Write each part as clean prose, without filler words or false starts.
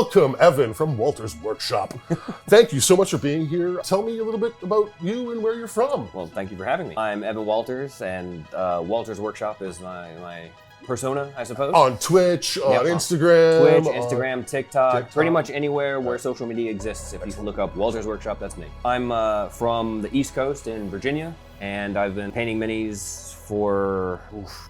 Welcome, Evan from Walter's Workshop. Thank you so much for being here. Tell me a little bit about you and where you're from. Well, thank you for having me. I'm Evan Walters, and Walter's Workshop is my persona, I suppose. On Twitch, on Instagram. Twitch, Instagram, TikTok, pretty much anywhere where social media exists. If you look up Walter's Workshop, that's me. I'm from the East Coast in Virginia, and I've been painting minis for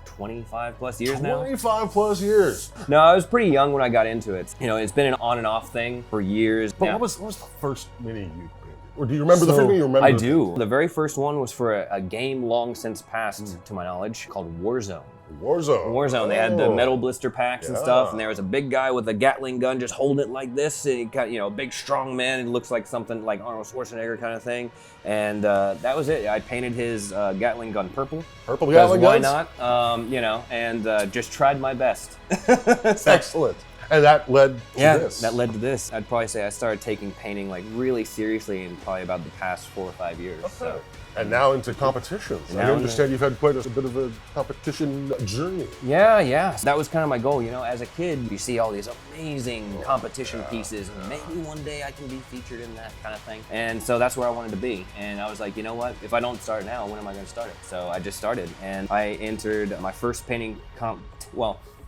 25 plus years now. 25 plus years. No, I was pretty young when I got into it. You know, it's been an on and off thing for years. But what was the first mini you painted? Or do you remember the first mini you remember? I do. The very first one was for a game long since passed, to my knowledge, called Warzone. Warzone. They had the metal blister packs and stuff, and there was a big guy with a Gatling gun just holding it like this, and he got, a big strong man. It looks like something like Arnold Schwarzenegger kind of thing, and that was it. I painted his Gatling gun purple. Purple Gatling guns? Why not? And just tried my best. Excellent. And that led to this. That led to this. I'd probably say I started taking painting like really seriously in probably about the past 4 or 5 years. Okay. So. And now into competitions. I understand you've had quite a bit of a competition journey. Yeah. That was kind of my goal. As a kid, you see all these amazing competition pieces, and maybe one day I can be featured in that kind of thing. And so that's where I wanted to be. And I was like, you know what? If I don't start now, when am I going to start it? So I just started, and I entered my first painting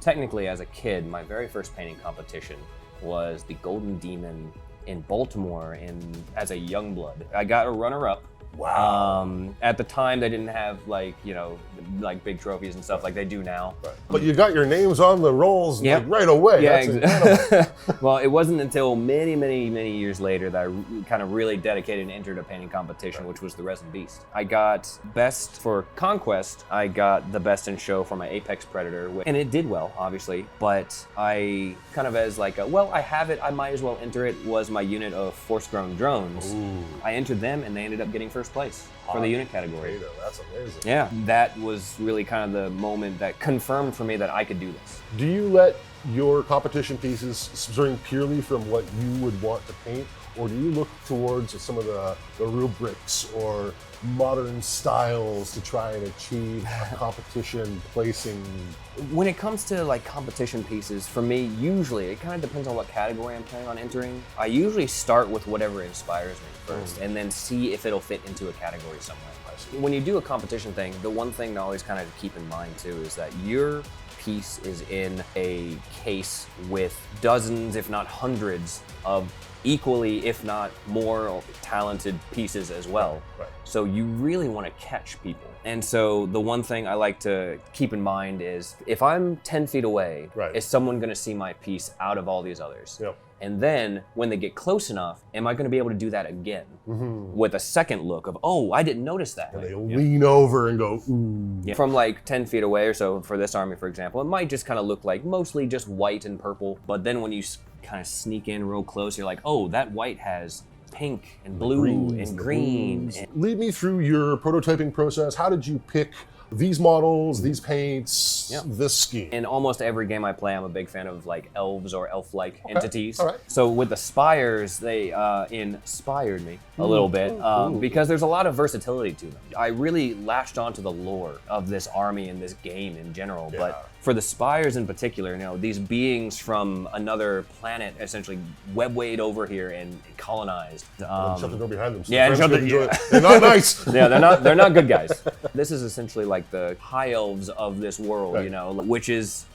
technically, as a kid, my very first painting competition was the Golden Demon in Baltimore as a young blood. I got a runner-up. Wow. At the time, they didn't have like big trophies and stuff like they do now. Right. But you got your names on the rolls right away. Yeah, exactly. Well, it wasn't until many, many, many years later that I kind of really dedicated and entered a painting competition, which was the Resin Beast. I got best for Conquest. I got the best in show for my Apex Predator, and it did well, obviously. But I kind of as like, I have it, I might as well enter it, was my unit of force-grown drones. Ooh. I entered them, and they ended up getting first place for the unit category. That's amazing. Yeah, that was really kind of the moment that confirmed for me that I could do this. Do you let your competition pieces spring purely from what you would want to paint, or do you look towards some of the rubrics or modern styles to try and achieve a competition placing? When it comes to like competition pieces, for me, usually it kind of depends on what category I'm planning on entering. I usually start with whatever inspires me first, and then see if it'll fit into a category somewhere. When you do a competition thing, the one thing to always kind of keep in mind too is that your piece is in a case with dozens, if not hundreds, of equally, if not more, talented pieces as well. Right. So you really want to catch people. And so the one thing I like to keep in mind is if I'm 10 feet away, is someone going to see my piece out of all these others? Yep. And then when they get close enough, am I going to be able to do that again with a second look of, I didn't notice that. And they lean over and go, ooh. Yeah. From like 10 feet away or so for this army, for example, it might just kind of look like mostly just white and purple. But then when you kind of sneak in real close, you're like, that white has pink and blue and green. Lead me through your prototyping process. How did you pick these models, these paints, this scheme? In almost every game I play, I'm a big fan of like elves or elf-like entities. All right. So with the spires, they inspired me a little bit because there's a lot of versatility to them. I really latched onto the lore of this army and this game in general, but for the spires in particular, these beings from another planet essentially web-wayed over here and colonized. Shut the door behind them. So They're not nice. Yeah, they're not good guys. This is essentially like the high elves of this world, which is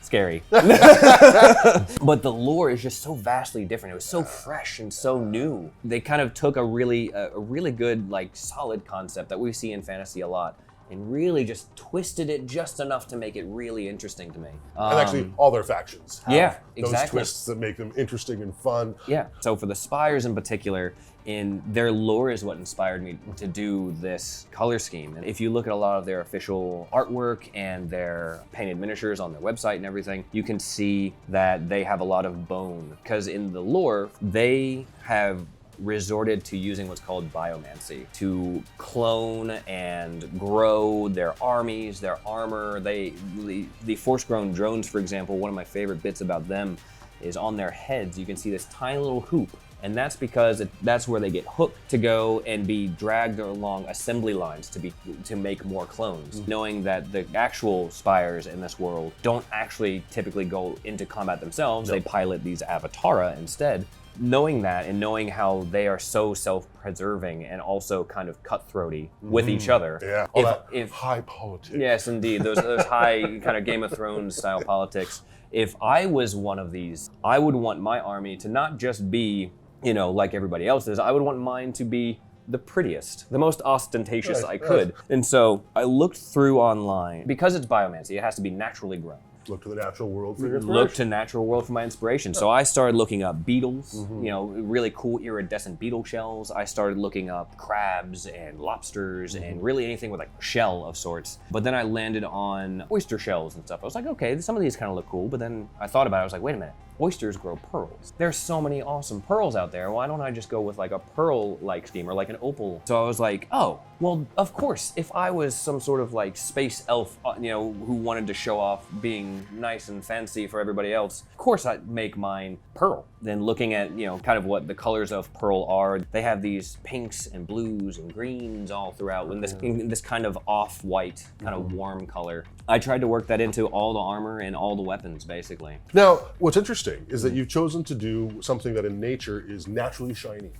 scary. But the lore is just so vastly different. It was so fresh and so new. They kind of took a really good, like, solid concept that we see in fantasy a lot and really just twisted it just enough to make it really interesting to me. And actually, all their factions have those exactly. twists that make them interesting and fun. Yeah. So for the spires in particular, their lore is what inspired me to do this color scheme. And if you look at a lot of their official artwork and their painted miniatures on their website and everything, you can see that they have a lot of bone. Because in the lore, they have resorted to using what's called biomancy to clone and grow their armies, their armor. The force-grown drones, for example, one of my favorite bits about them is on their heads, you can see this tiny little hoop. And that's because that's where they get hooked to go and be dragged along assembly lines to make more clones. Knowing that the actual spires in this world don't actually typically go into combat themselves, they pilot these Avatara instead. Knowing that and knowing how they are so self-preserving and also kind of cutthroaty with each other. Yeah, all that high politics. Yes, indeed, those high kind of Game of Thrones style politics. If I was one of these, I would want my army to not just be, like everybody else's. I would want mine to be the prettiest, the most ostentatious I could. And so I looked through online. Because it's biomancy, it has to be naturally grown. Look to the natural world for your inspiration. Look to natural world for my inspiration. So I started looking up beetles, really cool iridescent beetle shells. I started looking up crabs and lobsters and really anything with like a shell of sorts. But then I landed on oyster shells and stuff. I was like, okay, some of these kind of look cool. But then I thought about it. I was like, wait a minute. Oysters grow pearls. There's so many awesome pearls out there. Why don't I just go with like a pearl-like scheme or like an opal? So I was like, oh, well, of course, if I was some sort of like space elf, who wanted to show off being nice and fancy for everybody else, of course I'd make mine pearl. Then looking at, kind of what the colors of pearl are, they have these pinks and blues and greens all throughout in this kind of off-white, kind of warm color. I tried to work that into all the armor and all the weapons, basically. Now, what's interesting is that you've chosen to do something that in nature is naturally shiny,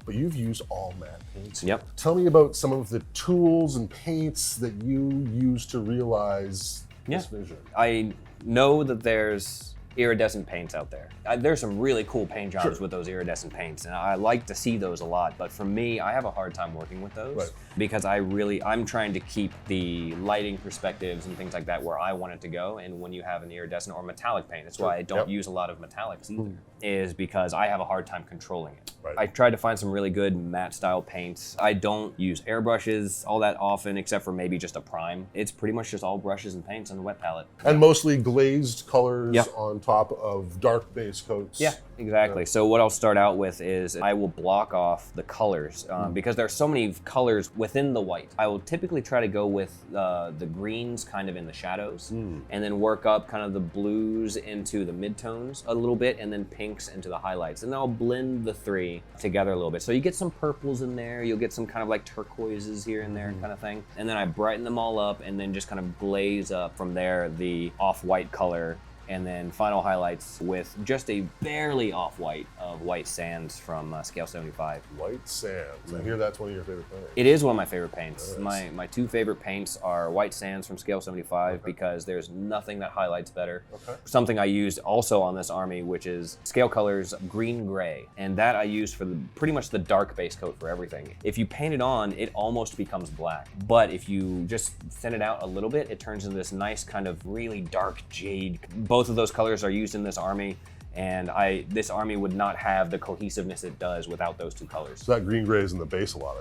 but you've used all matte paints. Yep. Tell me about some of the tools and paints that you use to realize this vision. I know that there's iridescent paints out there. There's some really cool paint jobs with those iridescent paints, and I like to see those a lot, but for me, I have a hard time working with those because I'm trying to keep the lighting perspectives and things like that where I want it to go, and when you have an iridescent or metallic paint, that's why I don't use a lot of metallics either, is because I have a hard time controlling it. I tried to find some really good matte style paints. I don't use airbrushes all that often, except for maybe just a prime. It's pretty much just all brushes and paints on the wet palette. And mostly glazed colors on top of dark base coats. Yeah, exactly. So what I'll start out with is I will block off the colors because there are so many colors within the white. I will typically try to go with the greens kind of in the shadows and then work up kind of the blues into the midtones a little bit and then pinks into the highlights. And then I'll blend the three together a little bit. So you get some purples in there, you'll get some kind of like turquoises here and there kind of thing. And then I brighten them all up and then just kind of glaze up from there the off-white color, and then final highlights with just a barely off-white of white sands from Scale 75. White sands. I hear that's one of your favorite paints. It is one of my favorite paints. My two favorite paints are white sands from Scale 75 because there's nothing that highlights better. Something I used also on this army, which is Scale Colors Green Gray, and that I use for pretty much the dark base coat for everything. If you paint it on, it almost becomes black, but if you just thin it out a little bit, it turns into this nice kind of really dark jade. Both of those colors are used in this army, and this army would not have the cohesiveness it does without those two colors. So that green gray is in the base a lot.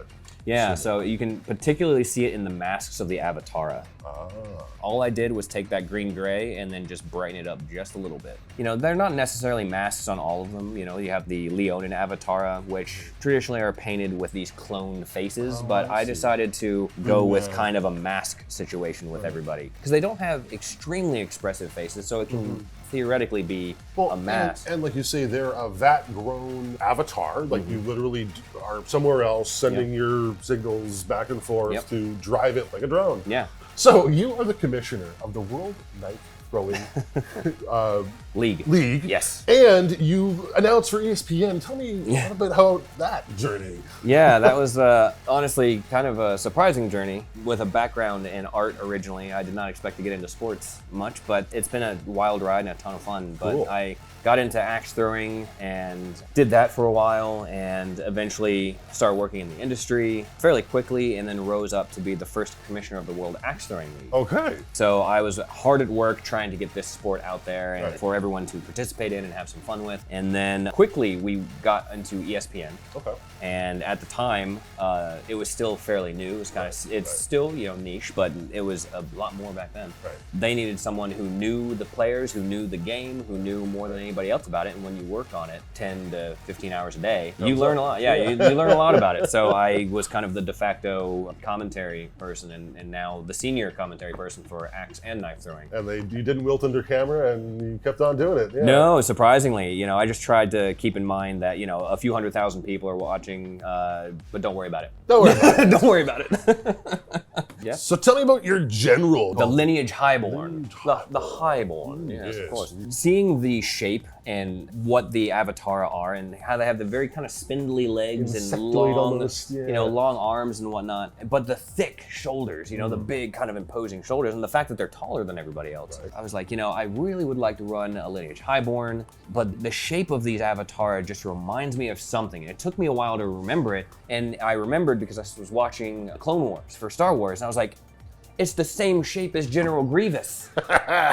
Yeah, so you can particularly see it in the masks of the Avatara. All I did was take that green gray and then just brighten it up just a little bit. They're not necessarily masks on all of them. You have the Leonin Avatara, which traditionally are painted with these cloned faces, but I decided to go with kind of a mask situation with everybody. Because they don't have extremely expressive faces, so it can theoretically be a mask. And like you say, they're a vat-grown avatar. Like you literally are somewhere else sending your signals back and forth to drive it like a drone. Yeah. So you are the commissioner of the World Knife Throwing League. Yes. And you announced for ESPN. Tell me a little bit about that journey. Yeah, that was honestly kind of a surprising journey. With a background in art originally, I did not expect to get into sports much, but it's been a wild ride and a ton of fun. But I got into axe throwing and did that for a while and eventually started working in the industry fairly quickly and then rose up to be the first commissioner of the World Axe Throwing League. Okay. So I was hard at work trying to get this sport out there and for everyone to participate in and have some fun with. And then quickly we got into ESPN. Okay. And at the time, it was still fairly new. It was kind of, it's still, niche, but it was a lot more back then. They needed someone who knew the players, who knew the game, who knew more than anybody else about it. And when you work on it 10 to 15 hours a day, you learn a lot. Yeah, you learn a lot about it. So I was kind of the de facto commentary person and now the senior commentary person for axe and knife throwing. And you didn't wilt under camera and you kept on not doing it. Yeah. No, surprisingly, I just tried to keep in mind that, a few 100,000 people are watching, but don't worry about it. Don't worry about it. Don't worry about it. Yeah. So tell me about your general. The lineage highborn. The highborn, yes, of course. Seeing the shape and what the Avatara are and how they have the very kind of spindly legs and long, almost, long arms and whatnot, but the thick shoulders, the big kind of imposing shoulders, and the fact that they're taller than everybody else. Right. I was like, I really would like to run a lineage highborn, but the shape of these Avatara just reminds me of something. And it took me a while to remember it, and I remembered because I was watching Clone Wars for Star Wars, and I was like, it's the same shape as General Grievous.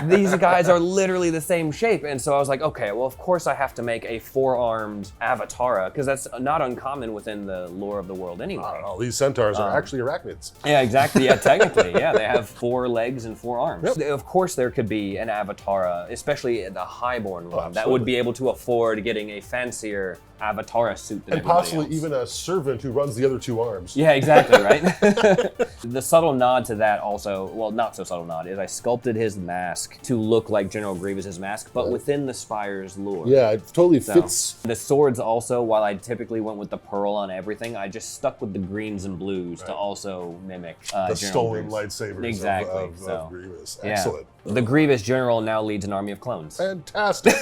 These guys are literally the same shape. And so I was like, okay, well, of course I have to make a four-armed Avatara, because that's not uncommon within the lore of the world anyway. I don't know, these centaurs are actually arachnids. Yeah, exactly. Yeah, technically, yeah. They have 4 legs and 4 arms. Yep. Of course there could be an Avatara, especially the highborn one, that would be able to afford getting a fancier Avatara suit than and possibly else. Even a servant who runs the other 2 arms. Yeah, exactly, right? The subtle nod to that also, well, not so subtle nod, is I sculpted his mask to look like General Grievous's mask, but within the Spire's lore. Yeah, it totally fits. The swords also, while I typically went with the pearl on everything, I just stuck with the greens and blues to also mimic the General stolen Grievous. lightsabers of Grievous. Yeah. Excellent. The Grievous General now leads an army of clones. Fantastic.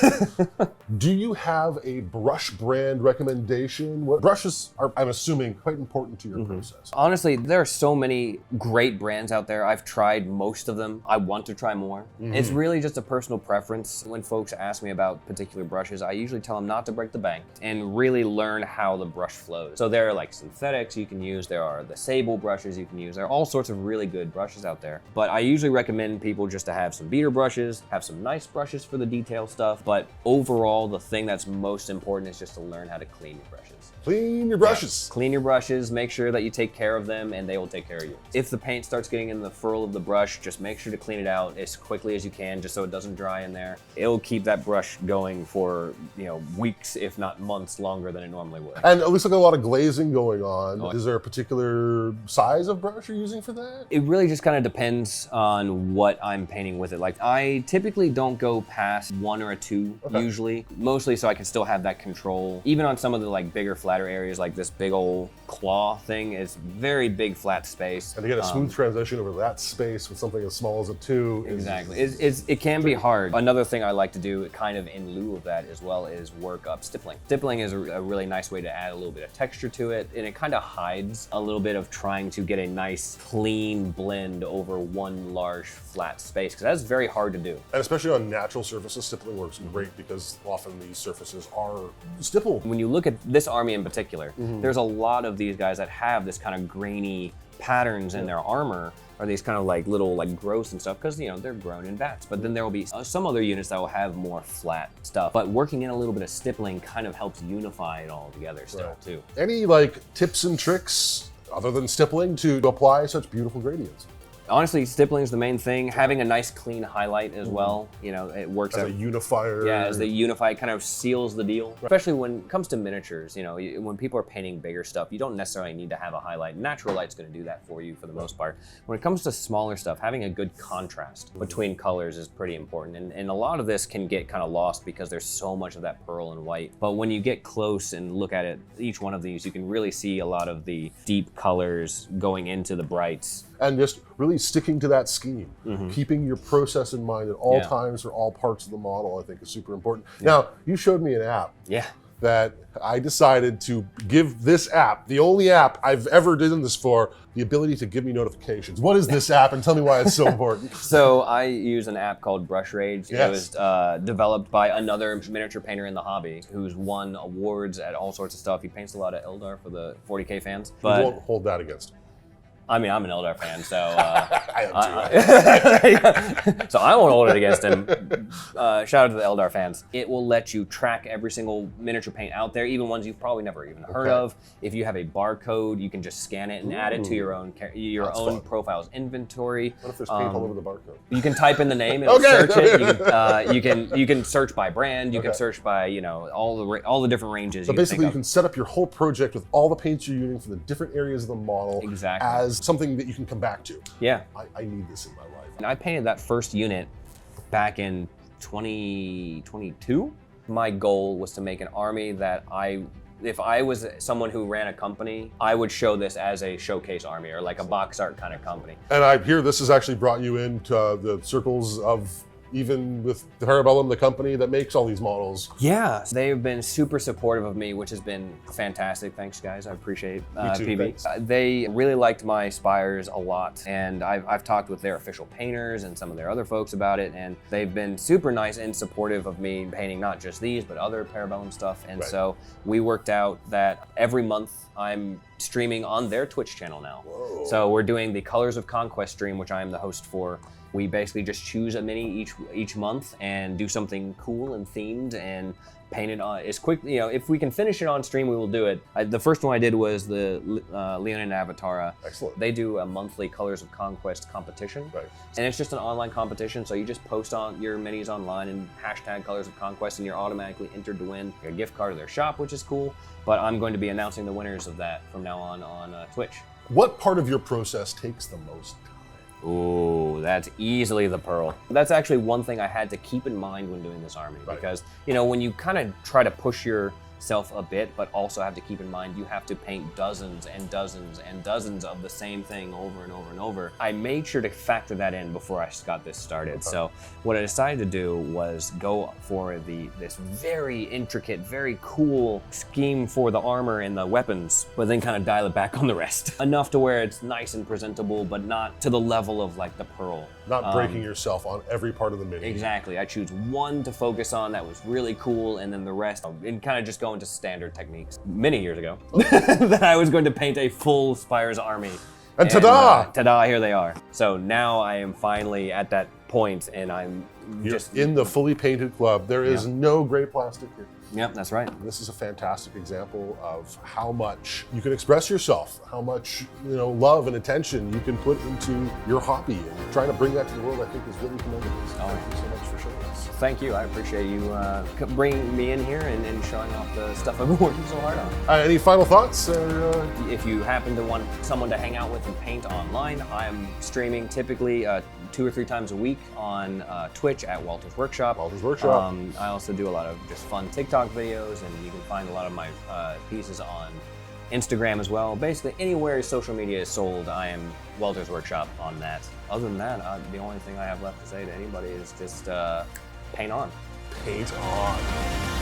Do you have a brush brand recommendation? What brushes are, I'm assuming, quite important to your process? Honestly, there are so many great brands out there. I've tried most of them. I want to try more. It's really just a personal preference. When folks ask me about particular brushes, I usually tell them not to break the bank and really learn how the brush flows. So there are like synthetics you can use. There are the sable brushes you can use. There are all sorts of really good brushes out there. But I usually recommend people just to have some beater brushes, have some nice brushes for the detail stuff. But overall, the thing that's most important is just to learn how to clean your brushes. Clean your brushes. Yeah. Clean your brushes, make sure that you take care of them, and they will take care of you. If the paint starts getting in the furrow of the brush, just make sure to clean it out as quickly as you can, just so it doesn't dry in there. It'll keep that brush going for, weeks, if not months longer than it normally would. And it looks like a lot of glazing going on. Is there a particular size of brush you're using for that? It really just kind of depends on what I'm painting with it. Like, I typically don't go past 1 or 2, usually. Mostly so I can still have that control. Even on some of the bigger flatter areas, like this big old claw thing, is very big flat space. And to get a smooth transition over that space with something as small as a 2. Exactly. It can be hard. Another thing I like to do, kind of in lieu of that as well, is work up stippling. Stippling is a really nice way to add a little bit of texture to it, and it kind of hides a little bit of trying to get a nice clean blend over one large flat space, because that's very hard to do. And especially on natural surfaces, stippling works great because often these surfaces are stippled. When you look at this army in particular, there's a lot of these guys that have this kind of grainy patterns in their armor, or these kind of little growths and stuff, because they're grown in vats. But then there will be some other units that will have more flat stuff. But working in a little bit of stippling kind of helps unify it all together still too. Any tips and tricks other than stippling to apply such beautiful gradients? Honestly, stippling is the main thing. Having a nice clean highlight as well, it works as a unifier. Yeah, as the unify, it kind of seals the deal. Right. Especially when it comes to miniatures, when people are painting bigger stuff, you don't necessarily need to have a highlight. Natural light's going to do that for you for the most part. When it comes to smaller stuff, having a good contrast between colors is pretty important. And a lot of this can get kind of lost because there's so much of that pearl and white. But when you get close and look at it, each one of these, you can really see a lot of the deep colors going into the brights. And just really sticking to that scheme, keeping your process in mind at all times for all parts of the model, I think is super important. Now, you showed me an app that I decided to give this app, the only app I've ever done this for, the ability to give me notifications. What is this app, and tell me why it's so important? So I use an app called Brush Rage. It was developed by another miniature painter in the hobby who's won awards at all sorts of stuff. He paints a lot of Eldar for the 40K fans. But you won't hold that against him. I mean, I'm an Eldar fan, so I am too. So I won't hold it against him. Shout out to the Eldar fans. It will let you track every single miniature paint out there, even ones you've probably never even heard of. If you have a barcode, you can just scan it and add it to your own profile's inventory. What if there's paint all over the barcode? You can type in the name, it'll search it. You can search by brand. You can search by all the different ranges. So basically, you can set up your whole project with all the paints you're using for the different areas of the model as something that you can come back to. Yeah. I need this in my life. And I painted that first unit back in 2022. My goal was to make an army that if I was someone who ran a company, I would show this as a showcase army or like a box art kind of company. And I hear this has actually brought you into the circles of even with the Parabellum, the company that makes all these models. Yeah, they've been super supportive of me, which has been fantastic. Thanks, guys. I appreciate PB. They really liked my spires a lot, and I've talked with their official painters and some of their other folks about it, and they've been super nice and supportive of me painting not just these, but other Parabellum stuff. And so we worked out that every month I'm streaming on their Twitch channel now. Whoa. So we're doing the Colors of Conquest stream, which I am the host for. We basically just choose a mini each month and do something cool and themed and paint it on as quick. You know, if we can finish it on stream, we will do it. The first one I did was the Leonin Avatara. Excellent. They do a monthly Colors of Conquest competition. Right. And it's just an online competition, so you just post on your minis online and hashtag Colors of Conquest, and you're automatically entered to win a gift card to their shop, which is cool. But I'm going to be announcing the winners of that from now on Twitch. What part of your process takes the most time? Ooh, that's easily the pearl. That's actually one thing I had to keep in mind when doing this army, because, you know, when you kind of try to push yourself a bit, but also have to keep in mind you have to paint dozens and dozens and dozens of the same thing over and over and over. I made sure to factor that in before I got this started. So what I decided to do was go for this very intricate, very cool scheme for the armor and the weapons, but then kind of dial it back on the rest. Enough to where it's nice and presentable, but not to the level of like the pearl. Not breaking yourself on every part of the mini. Exactly. I choose one to focus on that was really cool, and then the rest, and kind of just go into standard techniques. Many years ago, that I was going to paint a full Spires army. And ta-da! Ta-da, here they are. So now I am finally at that point, and You're just in the fully painted club. There is no gray plastic here. Yep, that's right. This is a fantastic example of how much you can express yourself, how much love and attention you can put into your hobby, and trying to bring that to the world, I think, is really commendable. Thank you so much for showing us. Thank you. I appreciate you bringing me in here and showing off the stuff I've been working so hard on. Any final thoughts? If you happen to want someone to hang out with and paint online, I'm streaming typically 2 or 3 times a week on Twitch at Walter's Workshop. Walter's Workshop. I also do a lot of just fun TikTok videos, and you can find a lot of my pieces on Instagram as well. Basically, anywhere social media is sold, I am Walter's Workshop on that. Other than that, the only thing I have left to say to anybody is just paint on. Paint on.